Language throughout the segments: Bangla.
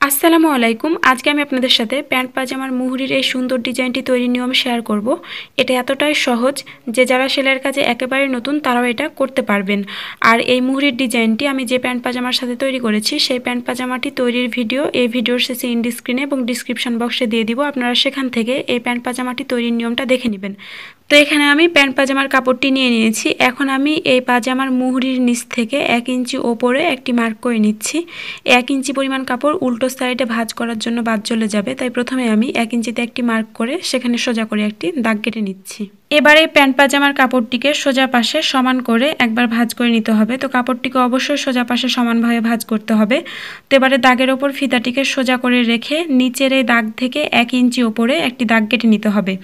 আসসালামু আলাইকুম। আজকে আমি আপনাদের সাথে প্যান্ট পাজামার মুহুরির এই সুন্দর ডিজাইনটি তৈরির নিয়ম শেয়ার করব। এটা এতটাই সহজ যে যারা সেলাইয়ের কাজে একেবারে নতুন তারাও এটা করতে পারবেন। আর এই মুহুরির ডিজাইনটি আমি যে প্যান্ট পাজামার সাথে তৈরি করেছি সেই প্যান্ট পাজামাটি তৈরির ভিডিও এই ভিডিওর শেষে ইন স্ক্রিনে এবং ডিসক্রিপশন বক্সে দিয়ে দিব। আপনারা সেখান থেকে এই প্যান্ট পাজামাটি তৈরির নিয়মটা দেখে নেবেন। তো এখানে আমি প্যান্ট পাজামার কাপড়টি নিয়ে নিয়েছি। এখন আমি এই পাজামার মুহুরির নিচ থেকে 1 ইঞ্চি ওপরে একটি মার্ক করে নিচ্ছি। 1 ইঞ্চি পরিমাণ কাপড় উল্টো সাইডে ভাঁজ করার জন্য বাদ চলে যাবে, তাই প্রথমে আমি 1 ইঞ্চিতে একটি মার্ক করে সেখানে সোজা করে একটি দাগ কেটে নিচ্ছি। এবারে প্যান্ট পাজামার কাপড়টিকে সোজা পাশে সমান করে একবার ভাঁজ করে নিতে হবে। তো কাপড়টিকে অবশ্যই সোজা পাশে সমানভাবে ভাঁজ করতে হবে। তো এবারে দাগের ওপর ফিতাটিকে সোজা করে রেখে নিচের এই দাগ থেকে 1 ইঞ্চি ওপরে একটি দাগ কেটে নিতে হবে।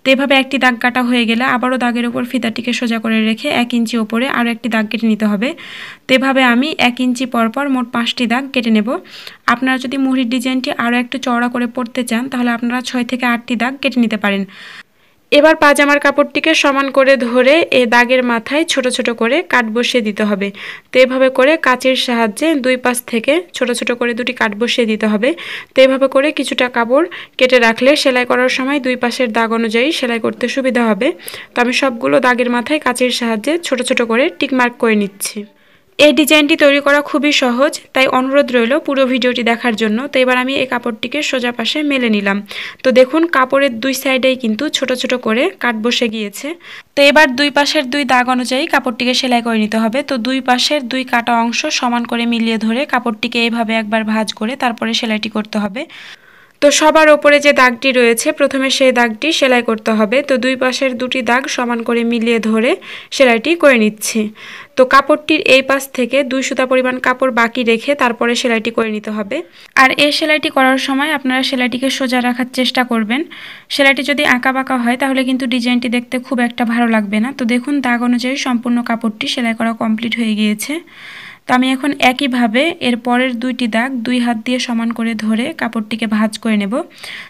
তো এভাবে একটি দাগ কাটা হয়ে গেলে আবারও দাগের ওপর ফিতাটিকে সোজা করে রেখে 1 ইঞ্চি ওপরে আরও একটি দাগ কেটে নিতে হবে। তো এভাবে আমি 1 ইঞ্চি পরপর মোট 5টি দাগ কেটে নেব। আপনারা যদি মুহুরির ডিজাইনটি আরও একটু চওড়া করে পড়তে চান তাহলে আপনারা 6 থেকে 8টি দাগ কেটে নিতে পারেন। এবার পাজামার কাপড়টিকে সমান করে ধরে এই দাগের মাথায় ছোট ছোট করে কাট বসিয়ে দিতে হবে। তো এভাবে করে কাঁচির সাহায্যে দুই পাশ থেকে ছোট ছোট করে দুটি কাট বসিয়ে দিতে হবে। তো এভাবে করে কিছুটা কাপড় কেটে রাখলে সেলাই করার সময় দুই পাশের দাগ অনুযায়ী সেলাই করতে সুবিধা হবে। তো আমি সবগুলো দাগের মাথায় কাঁচির সাহায্যে ছোট ছোট করে টিক মার্ক করে নিচ্ছি। এই ডিজাইনটি তৈরি করা খুবই সহজ, তাই অনুরোধ রইল পুরো ভিডিওটি দেখার জন্য। তো এবার আমি এই কাপড়টিকে সোজা পাশে মেলে নিলাম। তো দেখুন কাপড়ের দুই সাইডেই কিন্তু ছোট ছোট করে কাট বসে গিয়েছে। তো এবার দুই পাশের দুই দাগ অনুযায়ী কাপড়টিকে সেলাই করে নিতে হবে। তো দুই পাশের দুই কাটা অংশ সমান করে মিলিয়ে ধরে কাপড়টিকে এইভাবে একবার ভাঁজ করে তারপরে সেলাইটি করতে হবে। তো সবার ওপরে যে দাগটি রয়েছে প্রথমে সেই দাগটি সেলাই করতে হবে। তো দুই পাশের দুটি দাগ সমান করে মিলিয়ে ধরে সেলাইটি করে নিচ্ছি। তো কাপড়টির এই পাশ থেকে 2 সুতা পরিমাণ কাপড় বাকি রেখে তারপরে সেলাইটি করে নিতে হবে। আর এই সেলাইটি করার সময় আপনারা সেলাইটিকে সোজা রাখার চেষ্টা করবেন। সেলাইটি যদি আঁকা বাঁকা হয় তাহলে কিন্তু ডিজাইনটি দেখতে খুব একটা ভালো লাগবে না। তো দেখুন দাগ অনুযায়ী সম্পূর্ণ কাপড়টি সেলাই করা কমপ্লিট হয়ে গিয়েছে। তো আমি এখন একইভাবে এর পরের দুইটি দাগ দুই হাত দিয়ে সমান করে ধরে কাপড়টিকে ভাঁজ করে নেব।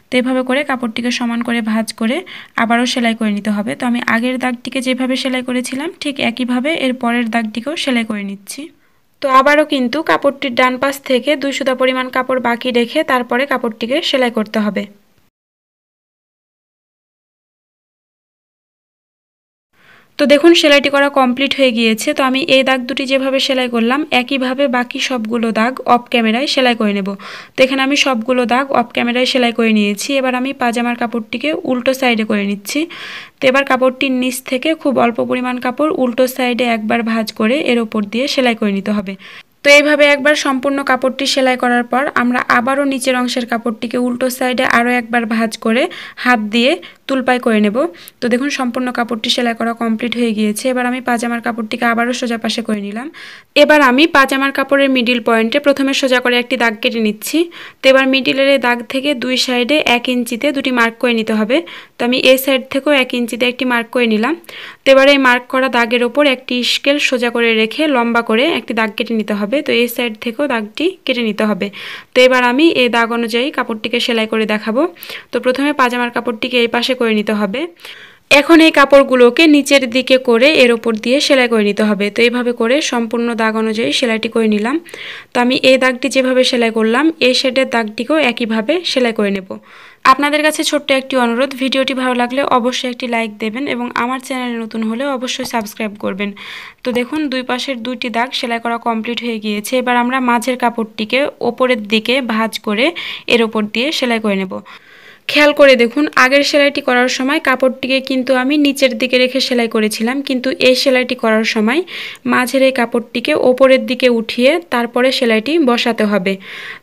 তো এভাবে করে কাপড়টিকে সমান করে ভাঁজ করে আবারও সেলাই করে নিতে হবে। তো আমি আগের দাগটিকে যেভাবে সেলাই করেছিলাম ঠিক একইভাবে এর পরের দাগটিকেও সেলাই করে নিচ্ছি। তো আবারও কিন্তু কাপড়টির ডান পাশ থেকে 2 সুতা পরিমাণ কাপড় বাকি রেখে তারপরে কাপড়টিকে সেলাই করতে হবে। তো দেখুন সেলাইটি করা কমপ্লিট হয়ে গিয়েছে। তো আমি এই দাগ দুটি যেভাবে সেলাই করলাম একইভাবে বাকি সবগুলো দাগ অফ ক্যামেরায় সেলাই করে নেব। তো এখানে আমি সবগুলো দাগ অফ ক্যামেরায় সেলাই করে নিয়েছি। এবার আমি পাজামার কাপড়টিকে উল্টো সাইডে করে নিচ্ছি। তো এবার কাপড়টির নিচ থেকে খুব অল্প পরিমাণ কাপড় উল্টো সাইডে একবার ভাঁজ করে এর ওপর দিয়ে সেলাই করে নিতে হবে। তো এইভাবে একবার সম্পূর্ণ কাপড়টি সেলাই করার পর আমরা আবারও নিচের অংশের কাপড়টিকে উল্টো সাইডে আরও একবার ভাঁজ করে হাত দিয়ে তুলপাই করে নেব। তো দেখুন সম্পূর্ণ কাপড়টি সেলাই করা কমপ্লিট হয়ে গিয়েছে। এবার আমি পাজামার কাপড়টিকে আবারও সোজা পাশে করে নিলাম। এবার আমি পাজামার কাপড়ের মিডিল পয়েন্টে প্রথমে সোজা করে একটি দাগ কেটে নিচ্ছি। তো এবার মিডিলের এই দাগ থেকে দুই সাইডে 1 ইঞ্চিতে দুটি মার্ক করে নিতে হবে। তো আমি এই সাইড থেকেও 1 ইঞ্চিতে একটি মার্ক করে নিলাম। তো এবার এই মার্ক করা দাগের ওপর একটি স্কেল সোজা করে রেখে লম্বা করে একটি দাগ কেটে নিতে হবে। তো এই সাইড থেকেও দাগটি কেটে নিতে হবে। তো এবার আমি এই দাগ অনুযায়ী কাপড়টিকে সেলাই করে দেখাবো। তো প্রথমে পাজামার কাপড়টিকে এই পাশে করে নিতে হবে। এখন এই কাপড়গুলোকে নিচের দিকে করে এর ওপর দিয়ে সেলাই করে নিতে হবে। তো এইভাবে করে সম্পূর্ণ দাগ অনুযায়ী সেলাইটি করে নিলাম। তো আমি এই দাগটি যেভাবে সেলাই করলাম এই শেডের দাগটিকেও একইভাবে সেলাই করে নেব। আপনাদের কাছে ছোট্ট একটি অনুরোধ, ভিডিওটি ভালো লাগলে অবশ্যই একটি লাইক দেবেন এবং আমার চ্যানেলে নতুন হলে অবশ্যই সাবস্ক্রাইব করবেন। তো দেখুন দুই পাশের দুইটি দাগ সেলাই করা কমপ্লিট হয়ে গিয়েছে। এবার আমরা মাঝের কাপড়টিকে ওপরের দিকে ভাঁজ করে এর ওপর দিয়ে সেলাই করে নেব। খেয়াল করে দেখুন আগের সেলাইটি করার সময় কাপড়টিকে কিন্তু আমি নিচের দিকে রেখে সেলাই করেছিলাম, কিন্তু এই সেলাইটি করার সময় মাঝের এই কাপড়টিকে ওপরের দিকে উঠিয়ে তারপরে সেলাইটি বসাতে হবে।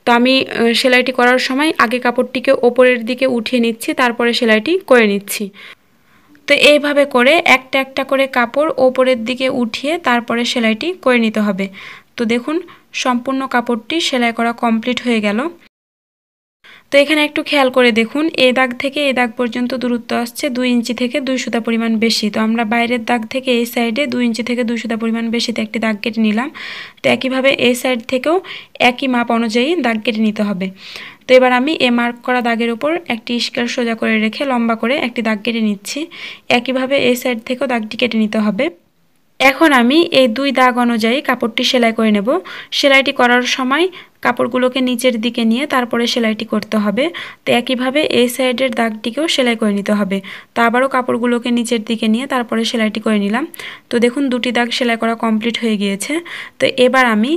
তো আমি সেলাইটি করার সময় আগে কাপড়টিকে ওপরের দিকে উঠিয়ে নিচ্ছি, তারপরে সেলাইটি করে নিচ্ছি। তো এইভাবে করে একটা একটা করে কাপড় ওপরের দিকে উঠিয়ে তারপরে সেলাইটি করে নিতে হবে। তো দেখুন সম্পূর্ণ কাপড়টি সেলাই করা কমপ্লিট হয়ে গেল। তো এখানে একটু খেয়াল করে দেখুন এই দাগ থেকে এই দাগ পর্যন্ত দূরত্ব আসছে 2 ইঞ্চি থেকে 2 সুতা পরিমাণ বেশি। তো আমরা বাইরের দাগ থেকে এই সাইডে 2 ইঞ্চি থেকে 2 সুতা পরিমাণ বেশিতে একটি দাগ কেটে নিলাম। তো একইভাবে এই সাইড থেকেও একই মাপ অনুযায়ী দাগ কেটে নিতে হবে। তো এবার আমি এই মার্ক করা দাগের উপর একটি স্কেল সোজা করে রেখে লম্বা করে একটি দাগ কেটে নিচ্ছি। একইভাবে এই সাইড থেকেও দাগটি কেটে নিতে হবে। এখন আমি এই দুই দাগ অনুযায়ী কাপড়টি সেলাই করে নেব। সেলাইটি করার সময় কাপড়গুলোকে নিচের দিকে নিয়ে তারপরে সেলাইটি করতে হবে। তো একইভাবে এই সাইডের দাগটিকেও সেলাই করে নিতে হবে। তো আবারও কাপড়গুলোকে নিচের দিকে নিয়ে তারপরে সেলাইটি করে নিলাম। তো দেখুন দুটি দাগ সেলাই করা কমপ্লিট হয়ে গিয়েছে। তো এবার আমি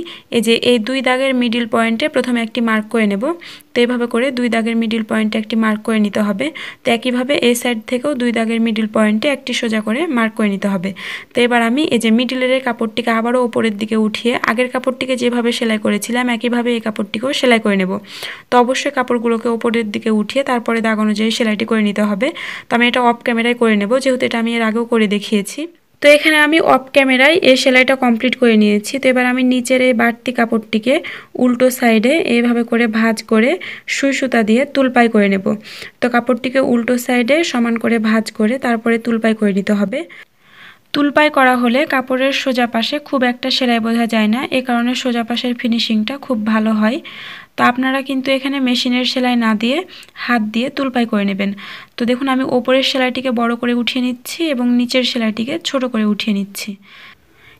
এই দুই দাগের মিডিল পয়েন্টে প্রথমে একটি মার্ক করে নেব। তো এইভাবে করে দুই দাগের মিডিল পয়েন্টে একটি মার্ক করে নিতে হবে। তো একইভাবে এই সাইড থেকেও দুই দাগের মিডিল পয়েন্টে একটি সোজা করে মার্ক করে নিতে হবে। তো এবার আমি মিডিলের কাপড়টিকে আবারও উপরের দিকে উঠিয়ে আগের কাপড়টিকে যেভাবে সেলাই করেছিলাম একইভাবে এই কাপড়টিকেও সেলাই করে নেব। তো অবশ্যই কাপড়গুলোকে উপরের দিকে উঠিয়ে তারপরে দাগ অনুযায়ী সেলাইটি করে নিতে হবে। তো আমি এটা অফ ক্যামেরায় করে নেব, যেহেতু এটা আমি এর আগেও করে দেখিয়েছি। তো এখানে আমি অফ ক্যামেরায় এই সেলাইটা কমপ্লিট করে নিয়েছি। তো এবার আমি নিচের এই বাড়তি কাপড়টিকে উল্টো সাইডে এইভাবে করে ভাঁজ করে সুই সুতা দিয়ে তুলপাই করে নেব। তো কাপড়টিকে উল্টো সাইডে সমান করে ভাঁজ করে তারপরে তুলপাই করে নিতে হবে। তুলপাই করা হলে কাপড়ের সোজা পাশে খুব একটা সেলাই বোঝা যায় না, এ কারণে সোজা পাশের ফিনিশিংটা খুব ভালো হয়। তো আপনারা কিন্তু এখানে মেশিনের সেলাই না দিয়ে হাত দিয়ে তুলপাই করে নেবেন। তো দেখুন আমি ওপরের সেলাইটিকে বড় করে উঠিয়ে নিচ্ছি এবং নিচের সেলাইটিকে ছোট করে উঠিয়ে নিচ্ছি।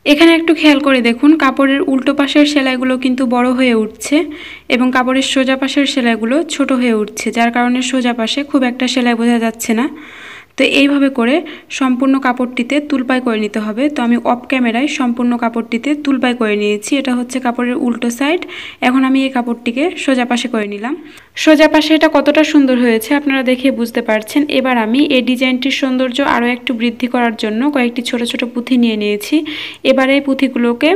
এখানে একটু খেয়াল করে দেখুন, কাপড়ের উল্টো পাশের সেলাইগুলো কিন্তু বড় হয়ে উঠছে এবং কাপড়ের সোজা পাশের সেলাইগুলো ছোট হয়ে উঠছে, যার কারণে সোজা পাশে খুব একটা সেলাই বোঝা যাচ্ছে না। তো এইভাবে করে সম্পূর্ণ কাপড়টিতে তুলপাই করে নিতে হবে। তো আমি অফ ক্যামেরায় সম্পূর্ণ কাপড়টিতে তুলপাই করে নিয়েছি। এটা হচ্ছে কাপড়ের উল্টো সাইড। এখন আমি এই কাপড়টিকে সোজা পাশে করে নিলাম। সোজা পাশে এটা কতটা সুন্দর হয়েছে আপনারা দেখে বুঝতে পারছেন। এবার আমি এই ডিজাইনটির সৌন্দর্য আরও একটু বৃদ্ধি করার জন্য কয়েকটি ছোট ছোট পুঁথি নিয়ে নিয়েছি। এবার এই পুঁথিগুলোকে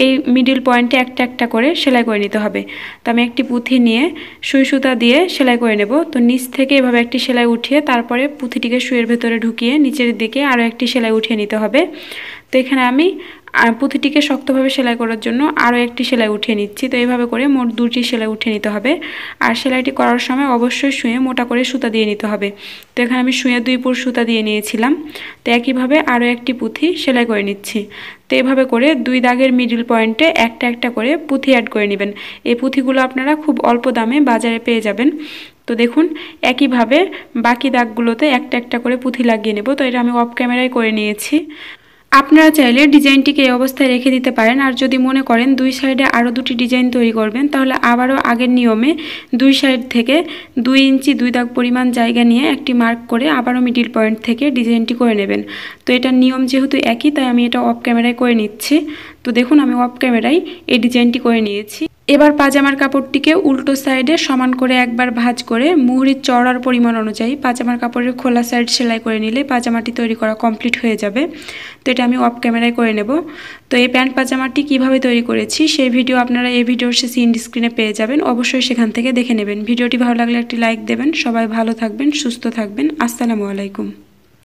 এই মিডিল পয়েন্টে একটা একটা করে সেলাই করে নিতে হবে। তো আমি একটি পুঁথি নিয়ে সুই সুতা দিয়ে সেলাই করে নেব। তো নিচ থেকে এভাবে একটি সেলাই উঠিয়ে তারপরে পুঁথিটিকে সুইয়ের ভেতরে ঢুকিয়ে নিচের দিকে আরও একটি সেলাই উঠিয়ে নিতে হবে। তো এখানে আমি পুঁথিটিকে শক্তভাবে সেলাই করার জন্য আরও একটি সেলাই উঠিয়ে নিচ্ছি। তো এইভাবে করে মোট দুটি সেলাই উঠিয়ে নিতে হবে। আর সেলাইটি করার সময় অবশ্যই সুঁয়ে মোটা করে সুতা দিয়ে নিতে হবে। তো এখানে আমি সুঁয়ে 2 পুর সুতা দিয়ে নিয়েছিলাম। তো একইভাবে আরও একটি পুঁথি সেলাই করে নিচ্ছি। তো এইভাবে করে দুই দাগের মিডিল পয়েন্টে একটা একটা করে পুঁথি অ্যাড করে নেবেন। এই পুঁথিগুলো আপনারা খুব অল্প দামে বাজারে পেয়ে যাবেন। তো দেখুন একইভাবে বাকি দাগগুলোতে একটা একটা করে পুঁথি লাগিয়ে নেব। তো এটা আমি অফ ক্যামেরায় করে নিয়েছি। আপনারা চাইলে ডিজাইনটিকে এই অবস্থায় রেখে দিতে পারেন। আর যদি মনে করেন দুই সাইডে আরও দুটি ডিজাইন তৈরি করবেন, তাহলে আবারও আগের নিয়মে দুই সাইড থেকে 2 ইঞ্চি 2 দাগ পরিমাণ জায়গা নিয়ে একটি মার্ক করে আবারও মিডিল পয়েন্ট থেকে ডিজাইনটি করে নেবেন। তো এটার নিয়ম যেহেতু একই, তাই আমি এটা অফ ক্যামেরায় করে নিচ্ছি। তো দেখুন আমি অফ ক্যামেরায় এই ডিজাইনটি করে নিয়েছি। এবার পাজামার কাপড়টিকে উল্টো সাইডে সমান করে একবার ভাঁজ করে মুহুরির চওড়ার পরিমাণ অনুযায়ী পাজামার কাপড়ের খোলা সাইড সেলাই করে নিলে পাজামাটি তৈরি করা কমপ্লিট হয়ে যাবে। তো এটা আমি অফ ক্যামেরায় করে নেব। তো এই প্যান্ট পাজামাটি কিভাবে তৈরি করেছি সেই ভিডিও আপনারা এই ভিডিওর শেষে ইন্ড স্ক্রিনে পেয়ে যাবেন। অবশ্যই সেখান থেকে দেখে নেবেন। ভিডিওটি ভালো লাগলে একটি লাইক দেবেন। সবাই ভালো থাকবেন, সুস্থ থাকবেন। আসসালামু আলাইকুম।